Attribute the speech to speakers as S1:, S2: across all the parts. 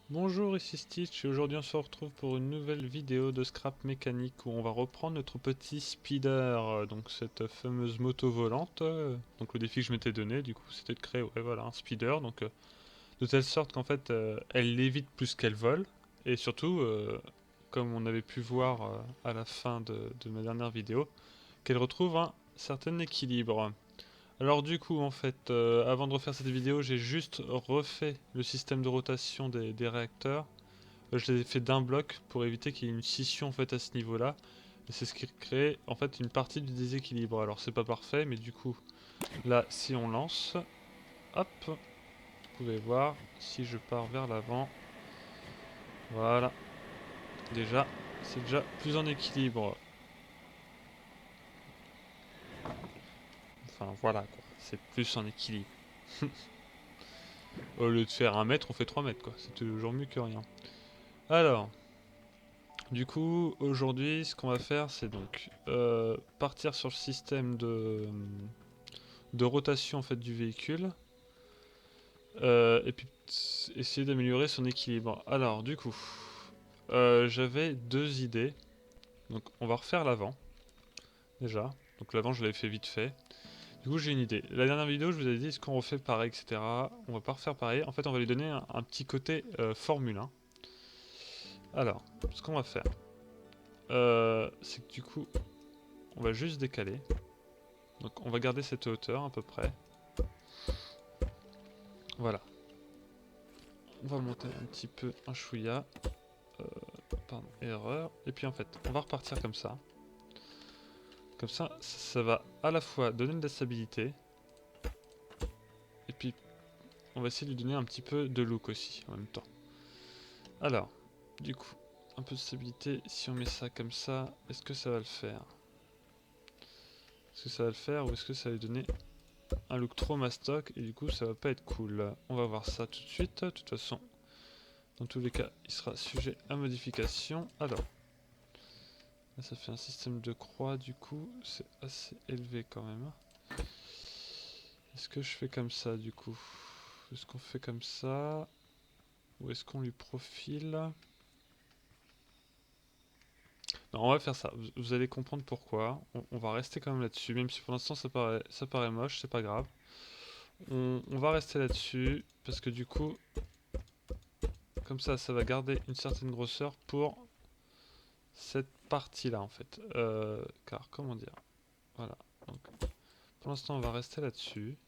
S1: Bonjour, ici Stitch et aujourd'hui on se retrouve pour une nouvelle vidéo de scrap mécanique où on va reprendre notre petit speeder, donc cette fameuse moto volante. Donc le défi que je m'étais donné du coup c'était de créer voilà, un speeder de telle sorte qu'en fait elle lévite plus qu'elle vole et surtout comme on avait pu voir à la fin de ma dernière vidéo qu'elle retrouve un certain équilibre. Alors du coup en fait avant de refaire cette vidéo j'ai juste refait le système de rotation des réacteurs. Je les ai fait d'un bloc pour éviter qu'il y ait une scission en fait à ce niveau-là. Et c'est ce qui crée en fait une partie du déséquilibre. Alors c'est pas parfait, mais du coup, là, si on lance, hop, vous pouvez voir, si je pars vers l'avant, voilà, déjà, c'est déjà plus en équilibre. Enfin voilà quoi, c'est plus en équilibre. Au lieu de faire 1 mètre, on fait 3 mètres quoi, c'est toujours mieux que rien. Alors, du coup, aujourd'hui, ce qu'on va faire, c'est donc partir sur le système de rotation en fait du véhicule. Et puis essayer d'améliorer son équilibre. Alors du coup, j'avais deux idées. Donc on va refaire l'avant déjà. Donc l'avant je l'avais fait vite fait. Du coup j'ai une idée. La dernière vidéo je vous avais dit est-ce qu'on refait pareil, etc. On va pas refaire pareil. En fait on va lui donner un petit côté Formule 1. Alors, ce qu'on va faire, c'est que du coup on va juste décaler. Donc on va garder cette hauteur à peu près. Voilà. On va monter un petit peu un chouïa. Euh, pardon, erreur. Et puis en fait, on va repartir comme ça. Comme ça va à la fois donner de la stabilité, et puis on va essayer de lui donner un petit peu de look aussi en même temps. Alors, du coup, un peu de stabilité, si on met ça comme ça, est-ce que ça va le faire? Est-ce que ça va le faire ou est-ce que ça va lui donner un look trop mastoc et du coup ça va pas être cool? On va voir ça tout de suite. De toute façon, dans tous les cas, il sera sujet à modification. Alors, là ça fait un système de croix du coup, c'est assez élevé quand même. Est-ce que je fais comme ça du coup? Est-ce qu'on fait comme ça? Ou est-ce qu'on lui profile? Non, on va faire ça. Vous allez comprendre pourquoi. On va rester quand même là-dessus, même si pour l'instant ça paraît moche, c'est pas grave. On va rester là-dessus, parce que du coup, comme ça va garder une certaine grosseur pour cette partie-là en fait. Car, comment dire? Voilà. Donc, pour l'instant, on va rester là-dessus.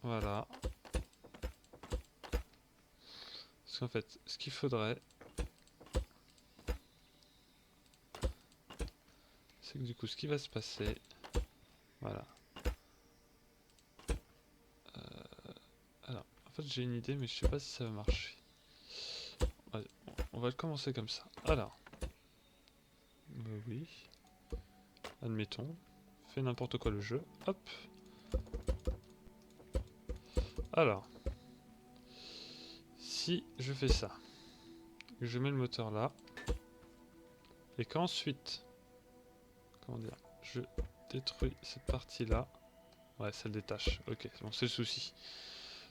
S1: Voilà. Parce qu'en fait, ce qu'il faudrait, c'est que du coup, ce qui va se passer, voilà. Alors, en fait, j'ai une idée, mais je sais pas si ça va marcher. Allez, on va commencer comme ça. Alors, oui, admettons, fais n'importe quoi le jeu. Hop. Alors, si je fais ça, je mets le moteur là, et qu'ensuite, comment dire, je détruis cette partie-là. Ouais, ça le détache. Ok, bon, c'est le souci.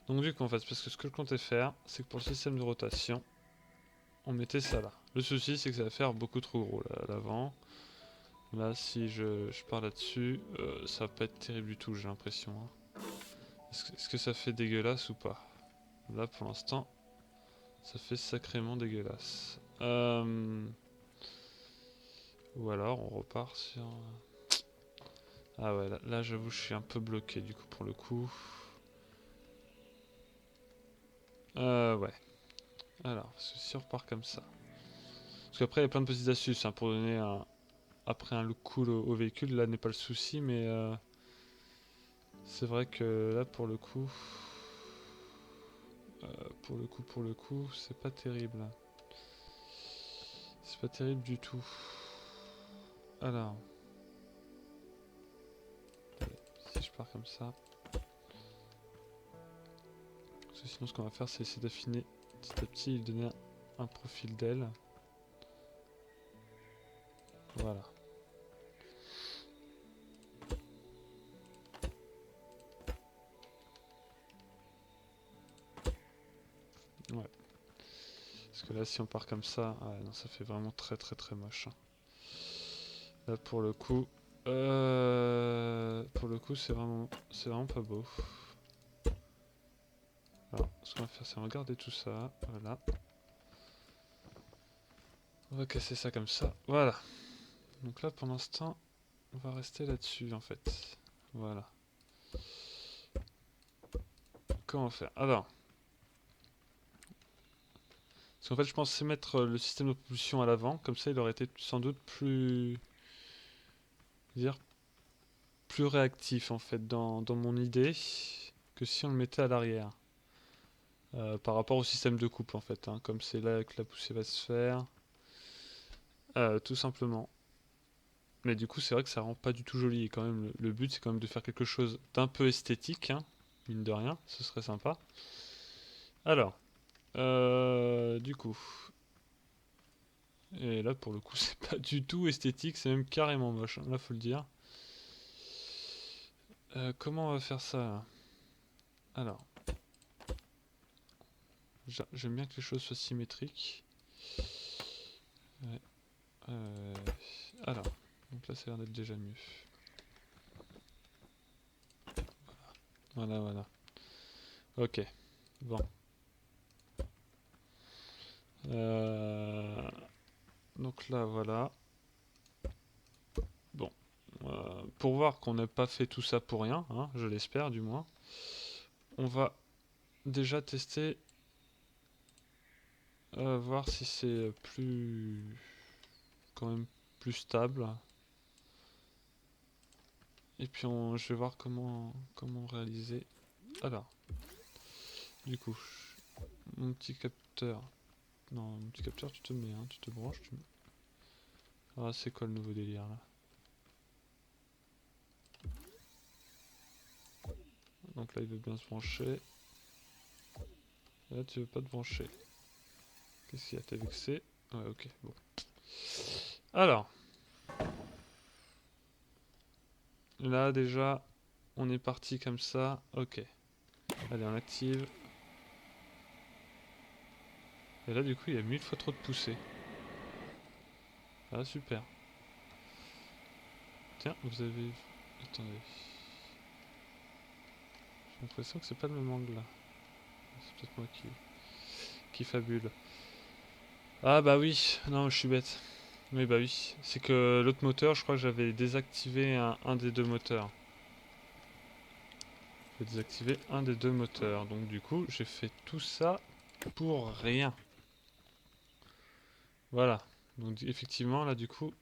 S1: Donc du coup, en fait, parce que ce que je comptais faire, c'est que pour le système de rotation, on mettait ça là. Le souci, c'est que ça va faire beaucoup trop gros là, à l'avant. Là, si je pars là-dessus, ça va pas être terrible du tout, j'ai l'impression, hein. Est-ce que ça fait dégueulasse ou pas? Là, pour l'instant, ça fait sacrément dégueulasse. Ou alors, on repart sur... Ah ouais, là j'avoue, je suis un peu bloqué, du coup, pour le coup. Ouais. Alors, si on repart comme ça. Parce qu'après, il y a plein de petites astuces hein, pour donner après un look cool au véhicule. Là n'est pas le souci, mais c'est vrai que là, pour le coup, c'est pas terrible. C'est pas terrible du tout. Alors, si je pars comme ça. Parce que sinon, ce qu'on va faire, c'est essayer d'affiner petit à petit et lui donner un profil d'aile. Voilà. Parce que là, si on part comme ça, ah, non, ça fait vraiment très très très moche. Là, pour le coup, c'est vraiment pas beau. Alors, ce qu'on va faire, c'est regarder tout ça. Voilà. On va casser ça comme ça. Voilà. Donc là, pour l'instant, on va rester là-dessus, en fait. Voilà. Comment faire? Alors. Parce qu'en fait, je pensais mettre le système de propulsion à l'avant. Comme ça, il aurait été sans doute plus... dire plus réactif, en fait, dans mon idée, que si on le mettait à l'arrière. Par rapport au système de coupe, en fait. Hein, comme c'est là que la poussée va se faire. Tout simplement. Mais du coup, c'est vrai que ça rend pas du tout joli. Et quand même, le but, c'est quand même de faire quelque chose d'un peu esthétique, hein, mine de rien. Ce serait sympa. Alors, du coup. Et là, pour le coup, c'est pas du tout esthétique, c'est même carrément moche. Hein, là, faut le dire. Comment on va faire ça là? Alors, j'aime bien que les choses soient symétriques. Ouais. Euh, alors, donc là, ça a l'air d'être déjà mieux. Voilà, voilà. Ok, bon. Euh, donc là, voilà. Bon. Pour voir qu'on n'a pas fait tout ça pour rien, hein, je l'espère du moins, on va déjà tester, voir si c'est plus... quand même plus stable. Et puis je vais voir comment réaliser. Alors, du coup, mon petit capteur. Non, mon petit capteur, tu te mets, hein, tu te branches. Ah, c'est quoi le nouveau délire là? Donc là, il veut bien se brancher. Là, tu veux pas te brancher. Qu'est-ce qu'il y a? T'es vexé? Ouais, ok, bon. Alors, là déjà, on est parti comme ça. Ok. Allez, on active. Et là, du coup, il y a 1000 fois trop de poussée. Ah, super. Tiens, vous avez... Attendez. J'ai l'impression que c'est pas le même angle là. C'est peut-être moi qui fabule. Ah bah oui, non, je suis bête. Oui, bah oui. C'est que l'autre moteur, je crois que j'avais désactivé un des deux moteurs. J'ai désactivé un des deux moteurs. Donc du coup, j'ai fait tout ça pour rien. Voilà. Donc effectivement, là, du coup,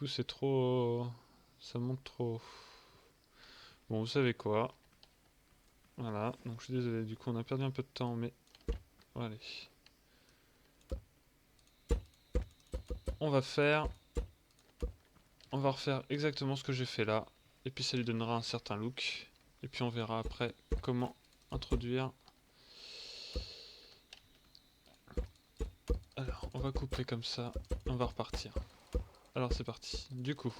S1: c'est trop... Ça monte trop. Bon, vous savez quoi? Voilà. Donc je suis désolé, du coup, on a perdu un peu de temps, mais... Allez. On va faire... On va refaire exactement ce que j'ai fait là. Et puis ça lui donnera un certain look. Et puis on verra après comment introduire. Alors, on va couper comme ça. On va repartir. Alors c'est parti. Du coup,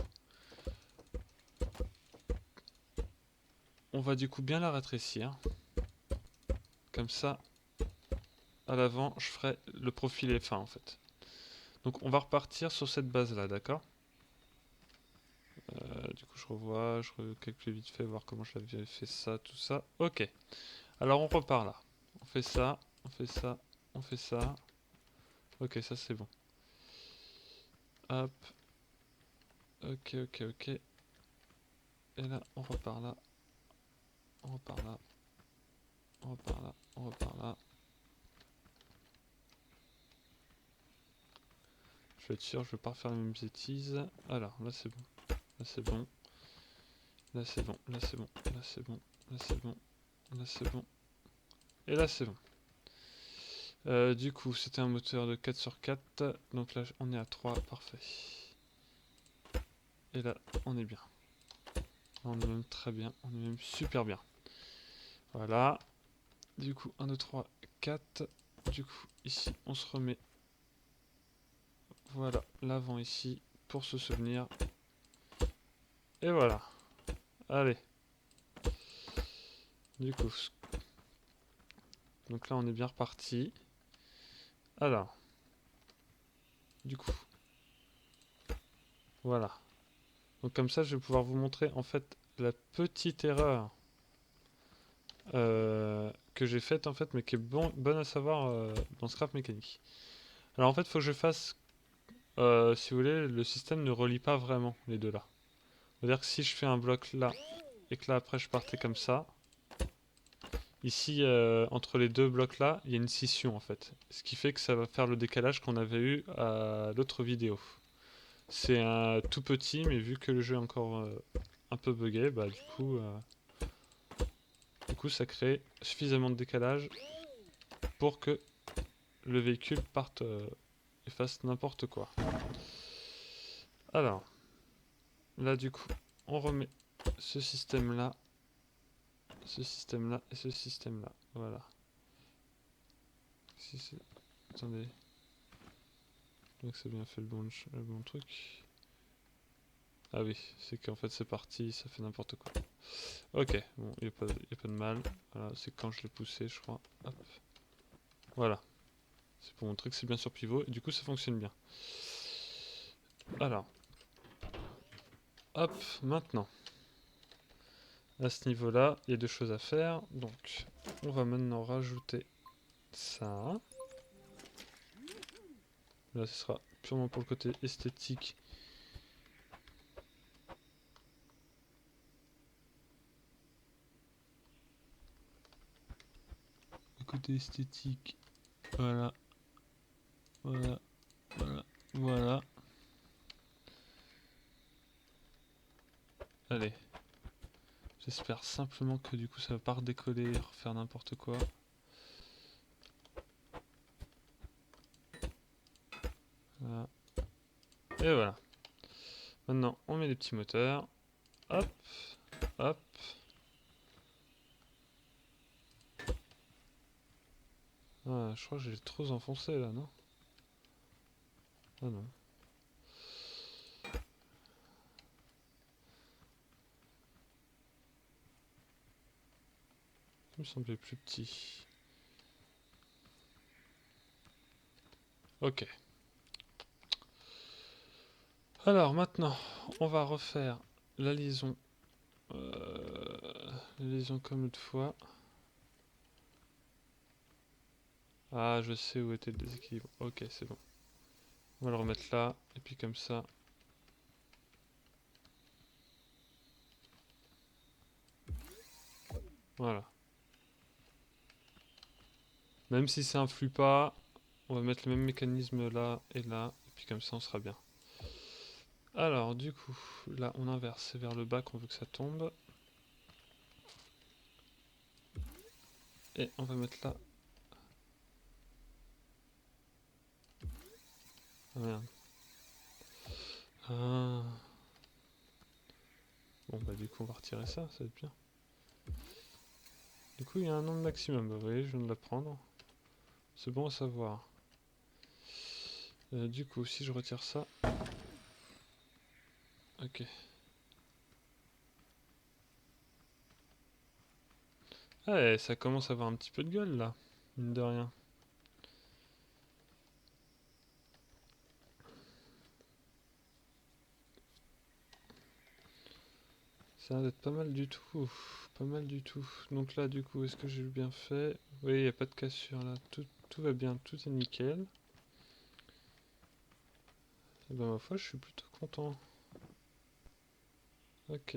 S1: on va du coup bien la rétrécir. Comme ça, à l'avant, je ferai le profil est fin en fait. Donc on va repartir sur cette base là, d'accord? Du coup, je revois, je recalcule vite fait, voir comment j'avais fait ça, tout ça. Ok. Alors on repart là. On fait ça, on fait ça, on fait ça. Ok, ça c'est bon. Hop. Ok, ok, ok. Et là, on repart là. On repart là. On repart là. On repart là. Je vais être sûr, je vais pas refaire les mêmes bêtises. Alors, là c'est bon. Là c'est bon. Là c'est bon. Là c'est bon. Là c'est bon. Là c'est bon. Là c'est bon. Et là c'est bon. Du coup, c'était un moteur de 4 sur 4. Donc là, on est à 3. Parfait. Et là, on est bien. On est même très bien. On est même super bien. Voilà. Du coup, 1, 2, 3, 4. Du coup, ici, on se remet. Voilà, l'avant ici, pour se souvenir. Et voilà. Allez. Du coup. Donc là, on est bien reparti. Alors, du coup, voilà. Donc comme ça, je vais pouvoir vous montrer en fait la petite erreur que j'ai faite en fait, mais qui est bonne à savoir dans Scrap Mécanique. Alors en fait, il faut que je fasse, si vous voulez, le système ne relie pas vraiment les deux là. C'est-à-dire que si je fais un bloc là, et que là après je partais comme ça, ici entre les deux blocs là, il y a une scission en fait. Ce qui fait que ça va faire le décalage qu'on avait eu à l'autre vidéo. C'est un tout petit, mais vu que le jeu est encore un peu buggé, bah du coup ça crée suffisamment de décalage pour que le véhicule parte et fasse n'importe quoi. Alors, là du coup, on remet ce système-là, ce système-là et ce système-là. Voilà. Si c'est... Attendez. Donc c'est bien fait le bon truc. Ah oui, c'est qu'en fait c'est parti, ça fait n'importe quoi. Ok, bon, il n'y a pas de mal. Voilà, c'est quand je l'ai poussé, je crois. Hop. Voilà. C'est pour montrer que c'est bien sur pivot, et du coup ça fonctionne bien. Alors. Hop, maintenant. À ce niveau-là, il y a deux choses à faire. Donc, on va maintenant rajouter ça. Là, ce sera purement pour le côté esthétique. Le côté esthétique. Voilà. Voilà. Voilà. Voilà. Allez. J'espère simplement que du coup ça va pas redécoller et refaire n'importe quoi. Voilà. Et voilà. Maintenant, on met des petits moteurs. Hop. Hop. Ah, je crois que j'ai trop enfoncé là, non? Ah non. Il me semblait plus petit. Ok. Alors maintenant, on va refaire la liaison. La liaison comme l'autre fois. Ah, je sais où était le déséquilibre. Ok, c'est bon. On va le remettre là. Et puis comme ça. Voilà. Même si ça influe pas, on va mettre le même mécanisme là et là. Et puis comme ça, on sera bien. Alors, du coup, là, on inverse. C'est vers le bas qu'on veut que ça tombe. Et on va mettre là. Ah merde. Ah. Bon, bah, du coup, on va retirer ça. Ça va être bien. Du coup, il y a un nombre maximum. Bah, vous voyez, je viens de l'apprendre. C'est bon à savoir. Du coup, si je retire ça. Ok. Ouais, ça commence à avoir un petit peu de gueule là. Mine de rien. Ça va être pas mal du tout. Pas mal du tout. Donc là, du coup, est-ce que j'ai bien fait? Oui, il n'y a pas de cassure là. Tout va bien, tout est nickel. Et ben, ma foi, je suis plutôt content. Ok.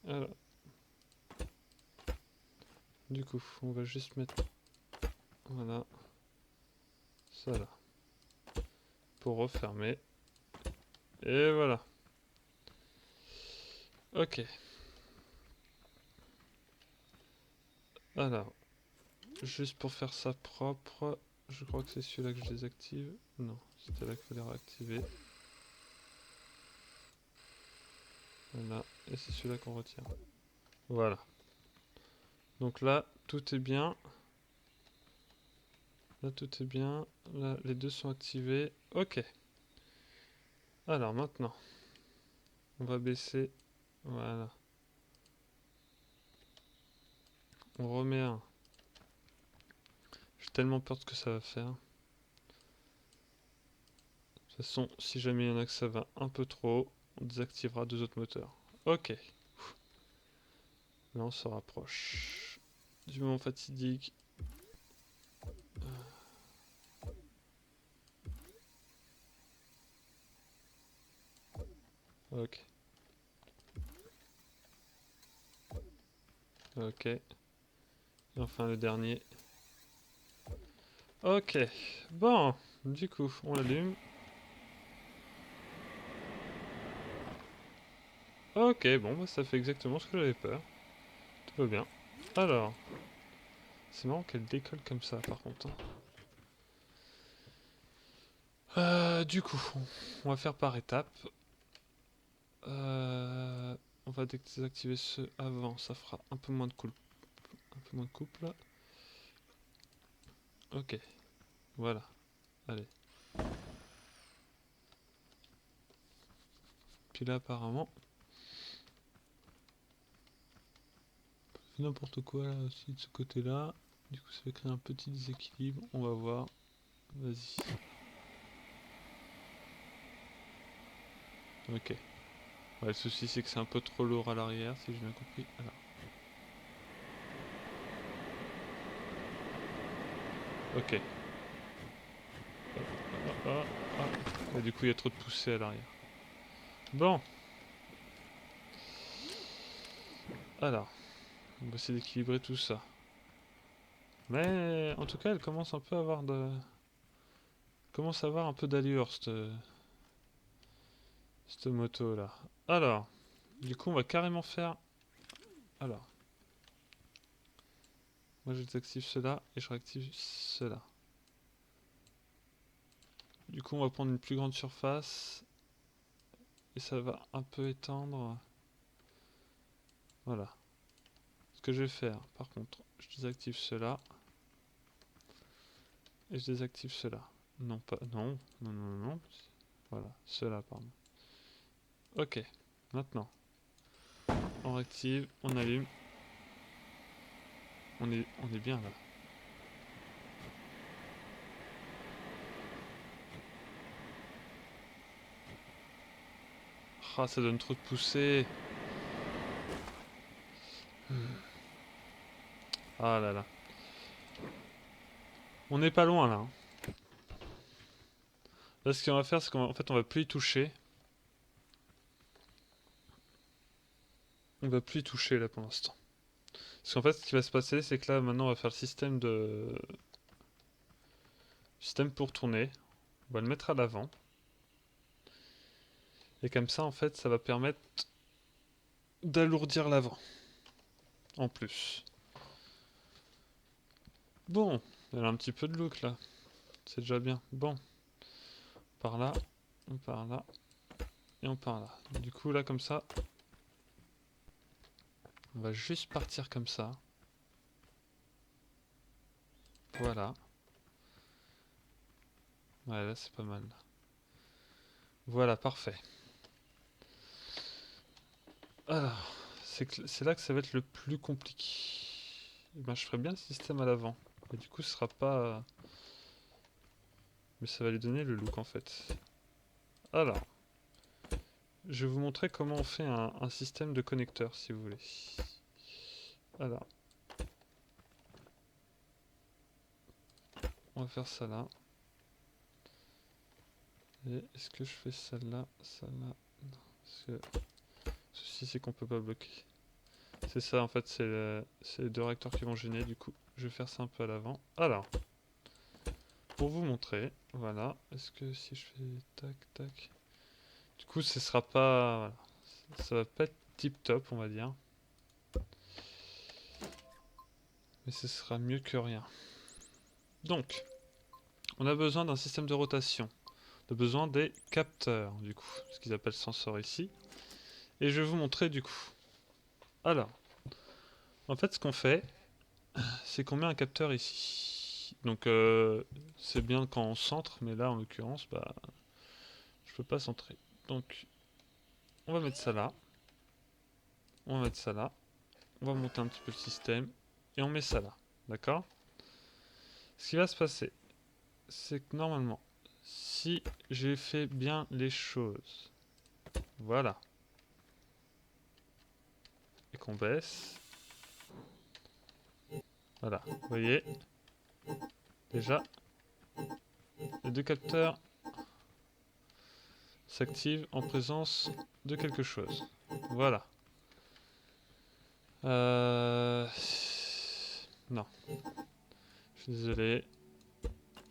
S1: Alors, du coup, on va juste mettre. Voilà. Ça là. Pour refermer. Et voilà. Ok. Alors, juste pour faire ça propre, je crois que c'est celui-là que je désactive. Non, c'était là qu'il fallait réactiver. Voilà, et c'est celui-là qu'on retire. Voilà. Donc là, tout est bien. Là, tout est bien. Là, les deux sont activés. Ok. Alors maintenant, on va baisser. Voilà. On remet un. J'ai tellement peur de ce que ça va faire. toute façon, si jamais il y en a que ça va un peu trop haut, on désactivera deux autres moteurs. Ok. Là, on se rapproche du moment fatidique. Ok. Ok. Et enfin le dernier. Ok. Bon, du coup, on l'allume. Ok, bon, bah, ça fait exactement ce que j'avais peur. Tout va bien. Alors, c'est marrant qu'elle décolle comme ça, par contre, hein. Du coup, on va faire par étapes. On va désactiver ce avant, ça fera un peu moins de couple. Un peu moins de couple. Ok, voilà. Allez. Puis là, apparemment, n'importe quoi là aussi de ce côté-là. Du coup, ça va créer un petit déséquilibre. On va voir. Vas-y. Ok. Ouais, le souci, c'est que c'est un peu trop lourd à l'arrière, si j'ai bien compris. Alors. Ok. Ah, ah, ah. Et du coup, il y a trop de poussée à l'arrière. Bon. Alors. On va essayer d'équilibrer tout ça. Mais en tout cas, elle commence un peu à avoir de... commence à avoir un peu d'allure, cette moto là. Alors, du coup, on va carrément faire. Alors, moi je désactive cela et je réactive cela. Du coup, on va prendre une plus grande surface et ça va un peu étendre. Voilà. Ce que je vais faire, par contre, je désactive cela et je désactive cela. Non, pas. Non, non, non, non. Voilà, cela, pardon. Ok, maintenant, on réactive, on allume. On est bien là. Ah, ça donne trop de poussée. Ah là là. On n'est pas loin là, hein. Là, ce qu'on va faire, c'est qu'en fait, on va plus y toucher. On va plus y toucher là pour l'instant. Parce qu'en fait, ce qui va se passer, c'est que là, maintenant, on va faire le système pour tourner. On va le mettre à l'avant. Et comme ça, en fait, ça va permettre d'alourdir l'avant. En plus. Bon, elle a un petit peu de look là. C'est déjà bien. Bon. Par là, on part là, et on part là. Du coup, là, comme ça, on va juste partir comme ça. Voilà. Ouais, là, c'est pas mal. Voilà, parfait. Alors, c'est là que ça va être le plus compliqué. Eh ben, je ferai bien le système à l'avant. Et du coup, ce sera pas... Mais ça va lui donner le look, en fait. Alors, je vais vous montrer comment on fait un système de connecteur, si vous voulez. Alors, on va faire ça là. Et est-ce que je fais celle-là, celle-là? Non, parce que... Ceci, c'est qu'on peut pas bloquer. C'est ça, en fait, c'est les deux réacteurs qui vont gêner. Du coup, je vais faire ça un peu à l'avant. Alors, pour vous montrer, voilà. Est-ce que si je fais tac, tac... Du coup, ce sera pas... Voilà. Ça va pas être tip top, on va dire. Mais ce sera mieux que rien. Donc, on a besoin d'un système de rotation. On a besoin des capteurs, du coup. Ce qu'ils appellent sensors ici. Et je vais vous montrer, du coup. Alors, en fait, ce qu'on fait, c'est qu'on met un capteur ici. Donc, c'est bien quand on centre, mais là, en l'occurrence, bah, je peux pas centrer. Donc, on va mettre ça là. On va mettre ça là. On va monter un petit peu le système. Et on met ça là. D'accord? Ce qui va se passer, c'est que normalement, si j'ai fait bien les choses. Voilà. Et qu'on baisse. Voilà, vous voyez. Déjà, les deux capteurs s'activent en présence de quelque chose. Voilà. Non. Je suis désolé.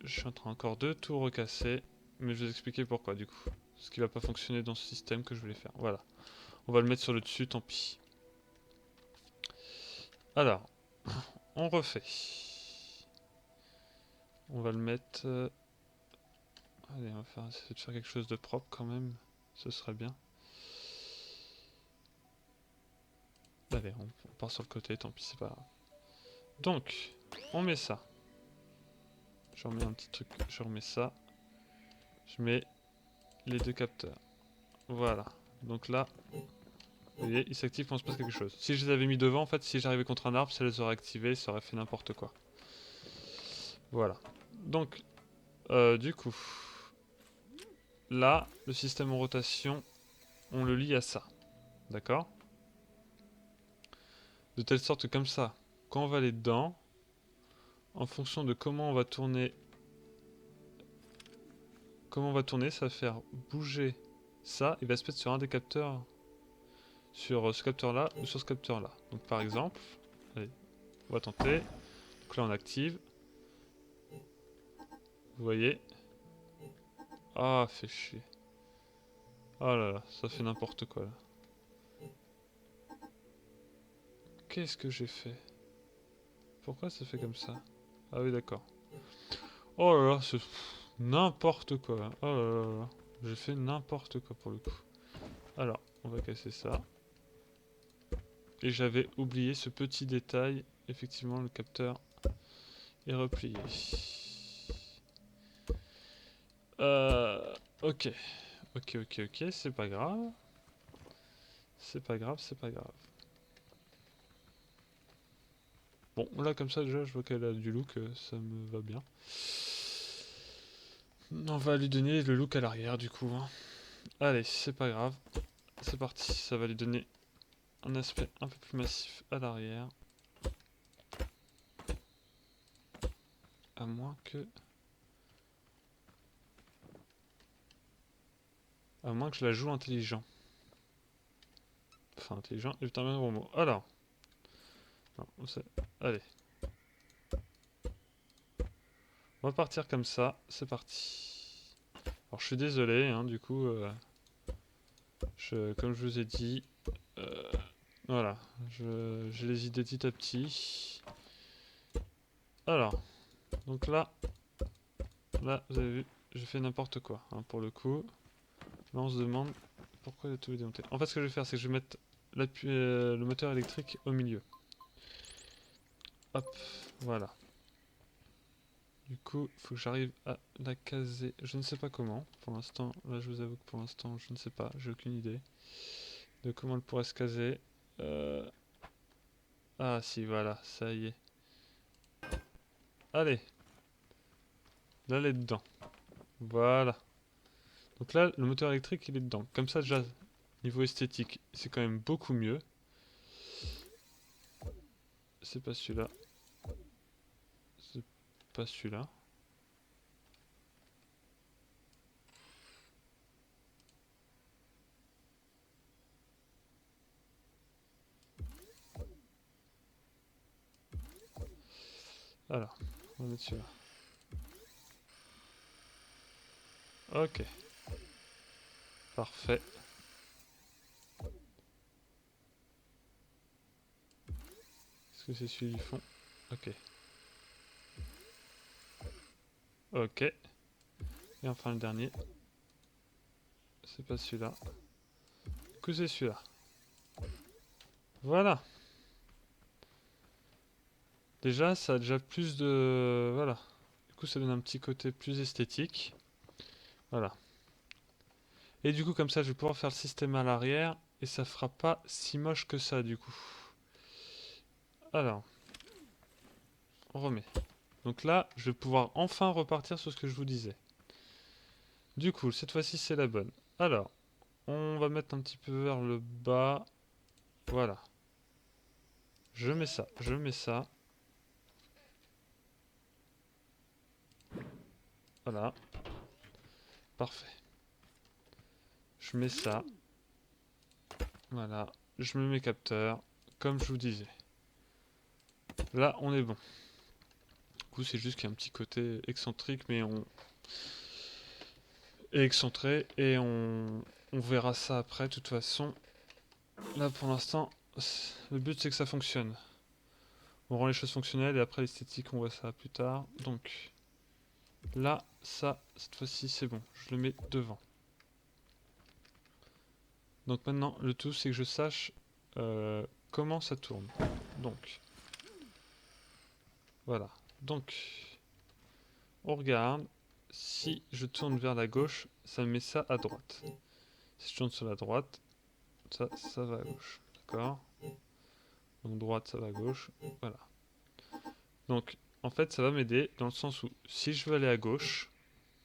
S1: Je suis en train encore de tout recasser. Mais je vais vous expliquer pourquoi du coup. Ce qui va pas fonctionner dans ce système que je voulais faire. Voilà. On va le mettre sur le dessus, tant pis. Alors, on refait. On va le mettre... Allez, on va essayer de faire quelque chose de propre quand même. Ce serait bien. Allez, on part sur le côté, tant pis, c'est pas grave. Donc, on met ça. Je remets un petit truc, je remets ça. Je mets les deux capteurs. Voilà. Donc là, vous voyez, ils s'activent quand il se passe quelque chose. Si je les avais mis devant, en fait, si j'arrivais contre un arbre, ça les aurait activés, ça aurait fait n'importe quoi. Voilà. Donc, du coup, là, le système en rotation, on le lie à ça. D'accord? De telle sorte que comme ça, quand on va aller dedans, en fonction de comment on va tourner, ça va faire bouger ça, il va se mettre sur un des capteurs, sur ce capteur là ou sur ce capteur là. Donc par exemple, allez, on va tenter. Donc là on active. Vous voyez. Ah, fait chier. Oh là là, ça fait n'importe quoi là. Qu'est-ce que j'ai fait? Pourquoi ça fait comme ça? Ah oui, d'accord. Oh là là, c'est n'importe quoi. Oh là là là. J'ai fait n'importe quoi pour le coup. Alors, on va casser ça. Et j'avais oublié ce petit détail. Effectivement, le capteur est replié. Ok. Ok, c'est pas grave. C'est pas grave, c'est pas grave. Bon, là, comme ça, déjà, je vois qu'elle a du look, ça me va bien. On va lui donner le look à l'arrière, du coup. Hein. Allez, c'est pas grave. C'est parti, ça va lui donner un aspect un peu plus massif à l'arrière. À moins que... À moins que je la joue intelligent. Enfin, intelligent est un bien gros mot. Alors. Non, allez. On va partir comme ça. C'est parti. Alors, je suis désolé, hein, du coup... comme je vous ai dit... voilà. J'ai les idées petit à petit. Alors. Donc là... Là, vous avez vu, j'ai fait n'importe quoi, hein, pour le coup. Là, on se demande pourquoi il a tout démonté. En fait, ce que je vais faire, c'est que je vais mettre le moteur électrique au milieu. Hop, voilà. Du coup, il faut que j'arrive à la caser. Je ne sais pas comment. Pour l'instant, là, je vous avoue que pour l'instant, je ne sais pas. J'ai aucune idée de comment elle pourrait se caser. Ah, si, voilà, ça y est. Allez, là, elle est dedans. Voilà. Donc là, le moteur électrique, il est dedans. Comme ça, déjà, niveau esthétique, c'est quand même beaucoup mieux. C'est pas celui-là. C'est pas celui-là. Alors, on va mettre celui-là. Ok. Parfait. Est-ce que c'est celui du fond? Ok. Ok. Et enfin le dernier. C'est pas celui-là. Du coup c'est celui-là. Voilà. Déjà ça a déjà plus de... Voilà. Du coup ça donne un petit côté plus esthétique. Voilà. Et du coup comme ça je vais pouvoir faire le système à l'arrière. Et ça fera pas si moche que ça du coup. Alors. On remet. Donc là je vais pouvoir enfin repartir sur ce que je vous disais. Du coup, cette fois-ci, c'est la bonne. Alors, on va mettre un petit peu vers le bas. Voilà. Je mets ça, je mets ça. Voilà. Parfait. Je mets ça. Voilà. Je mets mes capteurs. Comme je vous disais. Là, on est bon. Du coup, c'est juste qu'il y a un petit côté excentrique, mais on est excentré et on verra ça après. De toute façon, là pour l'instant, le but c'est que ça fonctionne. On rend les choses fonctionnelles et après l'esthétique, on voit ça plus tard. Donc là, ça, cette fois-ci, c'est bon. Je le mets devant. Donc maintenant, le tout c'est que je sache comment ça tourne. Donc voilà. Donc on regarde. Si je tourne vers la gauche, ça me met ça à droite. Si je tourne sur la droite, ça va à gauche. D'accord? Donc droite, ça va à gauche. Voilà. Donc en fait, ça va m'aider dans le sens où si je veux aller à gauche,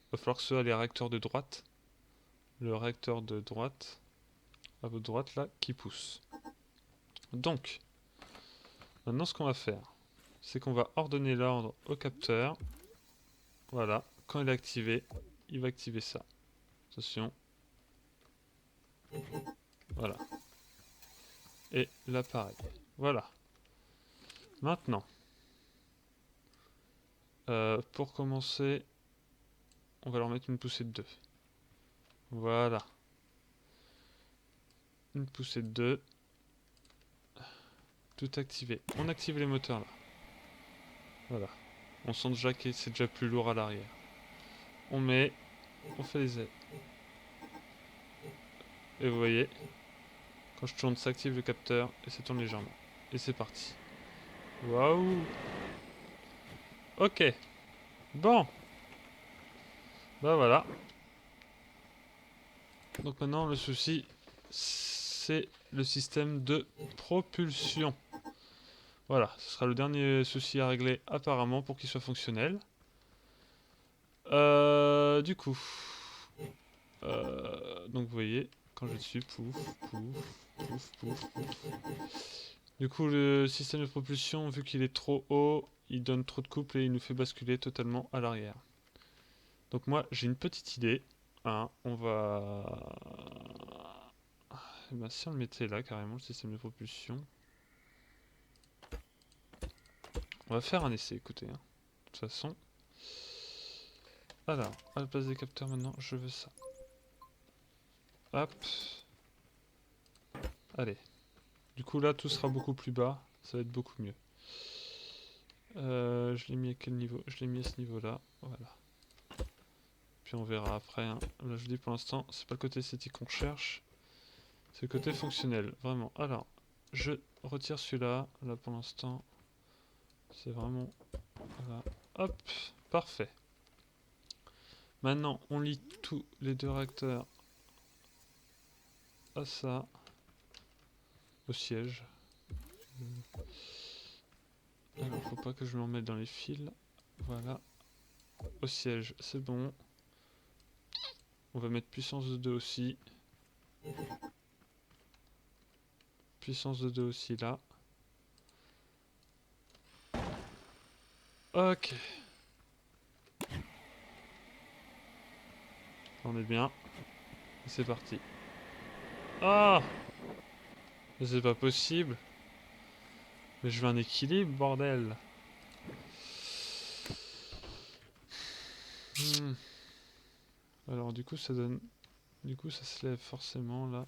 S1: il va falloir que ce soit les réacteurs de droite. Le réacteur de droite, à votre droite là, qui pousse. Donc, maintenant ce qu'on va faire, c'est qu'on va ordonner l'ordre au capteur. Voilà. Quand il est activé, il va activer ça. Attention. Voilà. Et là pareil. Voilà. Maintenant, pour commencer, on va leur mettre une poussée de 2. Voilà. Une poussée de 2. Tout activé. On active les moteurs là. Voilà. On sent déjà que c'est déjà plus lourd à l'arrière. On met. On fait les ailes. Et vous voyez, quand je tourne, ça active le capteur et ça tourne légèrement. Et c'est parti. Waouh. Ok. Bon. Bah voilà. Donc maintenant, le souci, c'est le système de propulsion. Voilà, ce sera le dernier souci à régler apparemment pour qu'il soit fonctionnel. Du coup, donc vous voyez, quand je dessus, pouf, pouf, pouf, pouf, pouf. Du coup, le système de propulsion, vu qu'il est trop haut, il donne trop de couple et il nous fait basculer totalement à l'arrière. Donc moi, j'ai une petite idée. Hein, on va... Eh ben, si on le mettait là, carrément, le système de propulsion. On va faire un essai, écoutez. Hein. De toute façon. Alors, à la place des capteurs maintenant, je veux ça. Hop. Allez. Du coup là, tout sera beaucoup plus bas. Ça va être beaucoup mieux. Je l'ai mis à quel niveau? Je l'ai mis à ce niveau-là. Voilà. Puis on verra après. Hein. Là, je dis pour l'instant, c'est pas le côté esthétique qu'on cherche. C'est le côté fonctionnel. Vraiment. Alors, je retire celui-là. Là, pour l'instant, c'est vraiment... Voilà. Hop. Parfait. Maintenant, on lie tous les deux réacteurs à ça. Au siège. Alors, faut pas que je m'en mette dans les fils. Voilà. Au siège, c'est bon. On va mettre puissance de 2 aussi. Puissance de 2 aussi là. Ok. On est bien. C'est parti. Ah! C'est pas possible. Mais je veux un équilibre, bordel. Hmm. Alors du coup ça donne... Du coup ça se lève forcément là.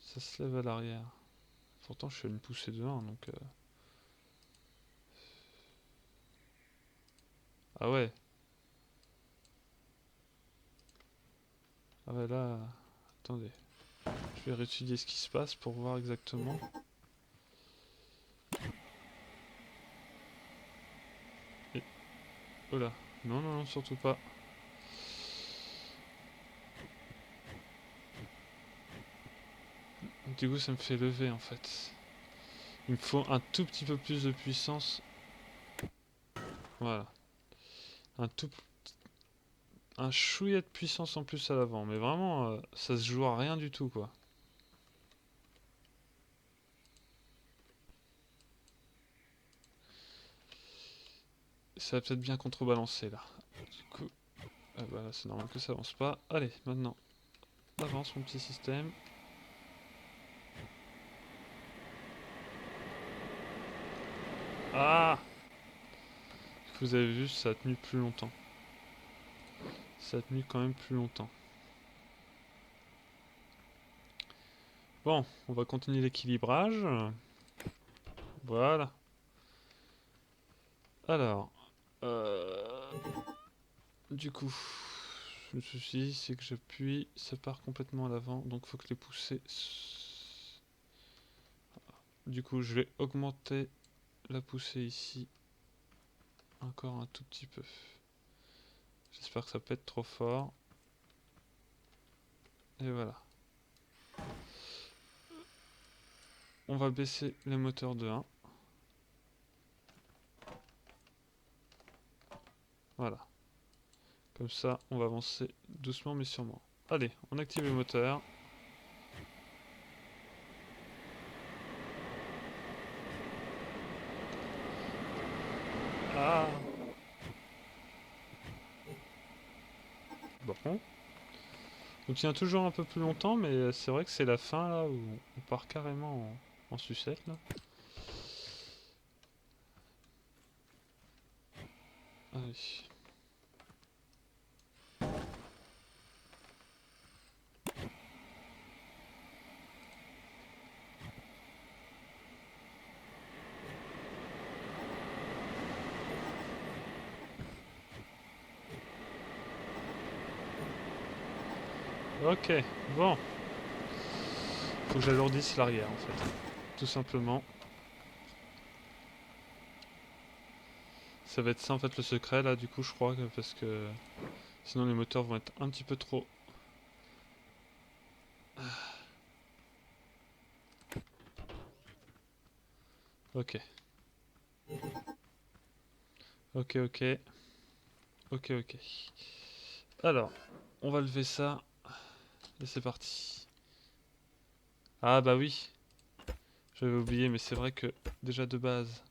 S1: Ça se lève à l'arrière. Pourtant je suis à une poussée de 1 donc... Ah ouais. Ah ouais là... Attendez. Je vais réétudier ce qui se passe pour voir exactement. Et... Oh là. Non, non, non, surtout pas. Du coup ça me fait lever en fait. Il me faut un tout petit peu plus de puissance. Voilà. Un tout, un chouïa de puissance en plus à l'avant. Mais vraiment, ça se joue à rien du tout, quoi. Ça va peut-être bien contrebalancer, là. Du coup, ah bah là, c'est normal que ça avance pas. Allez, maintenant, avance mon petit système. Ah! Vous avez vu, ça a tenu plus longtemps. Ça a tenu quand même plus longtemps. Bon, on va continuer l'équilibrage. Voilà. Alors, du coup, le souci c'est que j'appuie, ça part complètement à l'avant, donc faut que les poussées. Du coup, je vais augmenter la poussée ici encore un tout petit peu. J'espère que ça peut être trop fort. Et voilà. On va baisser les moteurs de 1. Voilà. Comme ça, on va avancer doucement mais sûrement. Allez, on active les moteurs. Ah! Bon. On tient toujours un peu plus longtemps, mais c'est vrai que c'est la fin là où on part carrément en sucette là. Allez. Ok, bon. Faut que j'alourdisse l'arrière en fait. Tout simplement. Ça va être ça en fait le secret là du coup je crois parce que sinon les moteurs vont être un petit peu trop. Ok. Ok ok. Ok ok. Alors, on va lever ça. Et c'est parti. Ah bah oui. J'avais oublié mais c'est vrai que déjà de base.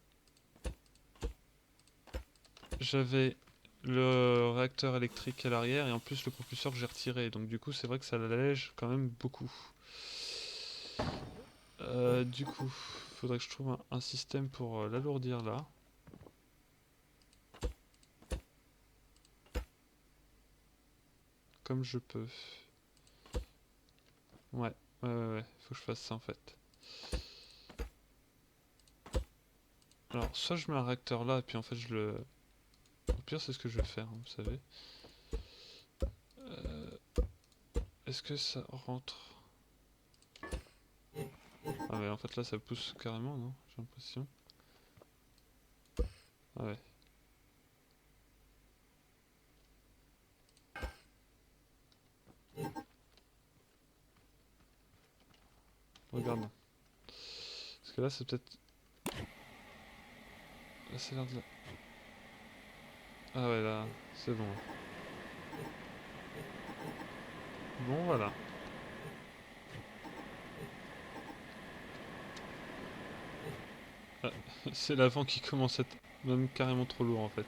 S1: J'avais le réacteur électrique à l'arrière et en plus le propulseur que j'ai retiré. Donc du coup c'est vrai que ça l'allège quand même beaucoup. Du coup, faudrait que je trouve un système pour l'alourdir là. Comme je peux. Ouais, ouais. Faut que je fasse ça en fait. Alors, soit je mets un réacteur là et puis en fait je le... Au pire c'est ce que je vais faire, hein, vous savez. Euh, Est-ce que ça rentre? Ah ouais, en fait là ça pousse carrément, non? J'ai l'impression. Ah ouais. Regardons. Parce que là c'est peut-être... Là c'est l'air de... Ah ouais là, c'est bon. Bon voilà. Ah, c'est l'avant qui commence à être même carrément trop lourd en fait.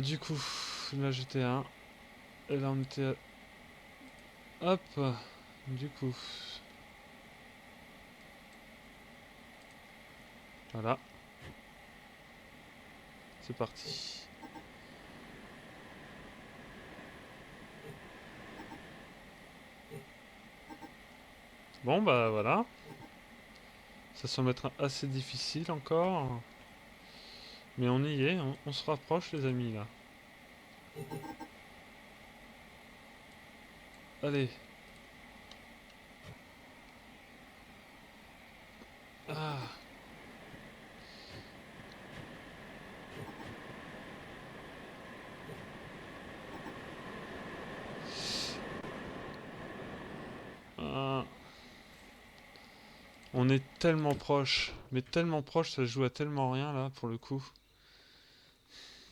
S1: Du coup, là j'étais à 1. Et là on était à... Hop. Du coup. Voilà. C'est parti. Bon bah voilà. Ça semble être assez difficile encore. Mais on y est, on se rapproche les amis là. Allez. Ah. Ah. On est tellement proche. Mais tellement proche, ça se joue à tellement rien là pour le coup.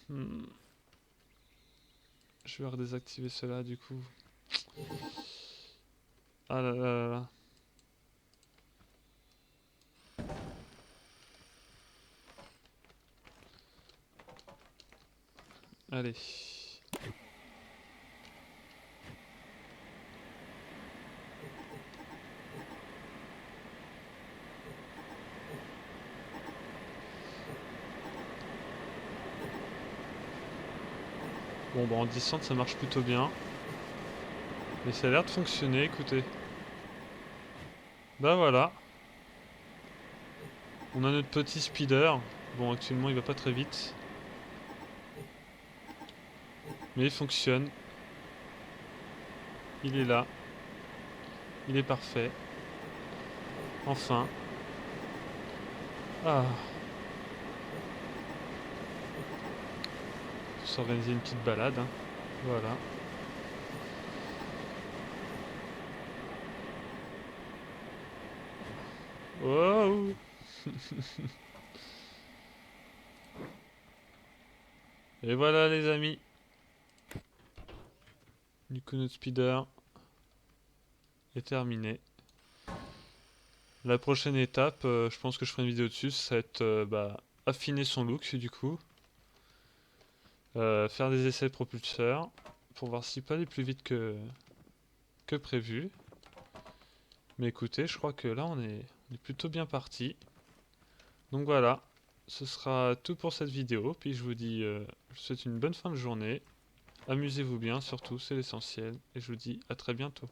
S1: Hmm. Je vais redésactiver cela du coup. Ah là là là là. Allez. Bon bah en descente ça marche plutôt bien. Mais ça a l'air de fonctionner, écoutez. Bah voilà. On a notre petit speeder. Bon actuellement il va pas très vite. Mais il fonctionne. Il est là. Il est parfait. Enfin. Ah. Faut s'organiser une petite balade, hein. Voilà. Wow. Et voilà les amis. Du coup notre speeder est terminé. La prochaine étape, je pense que je ferai une vidéo dessus, ça va être affiner son look du coup. Faire des essais de propulseur pour voir s'il peut aller plus vite que prévu. Mais écoutez, je crois que là on est plutôt bien parti. Donc voilà, ce sera tout pour cette vidéo. Puis je vous dis, je vous souhaite une bonne fin de journée. Amusez-vous bien surtout, c'est l'essentiel. Et je vous dis à très bientôt.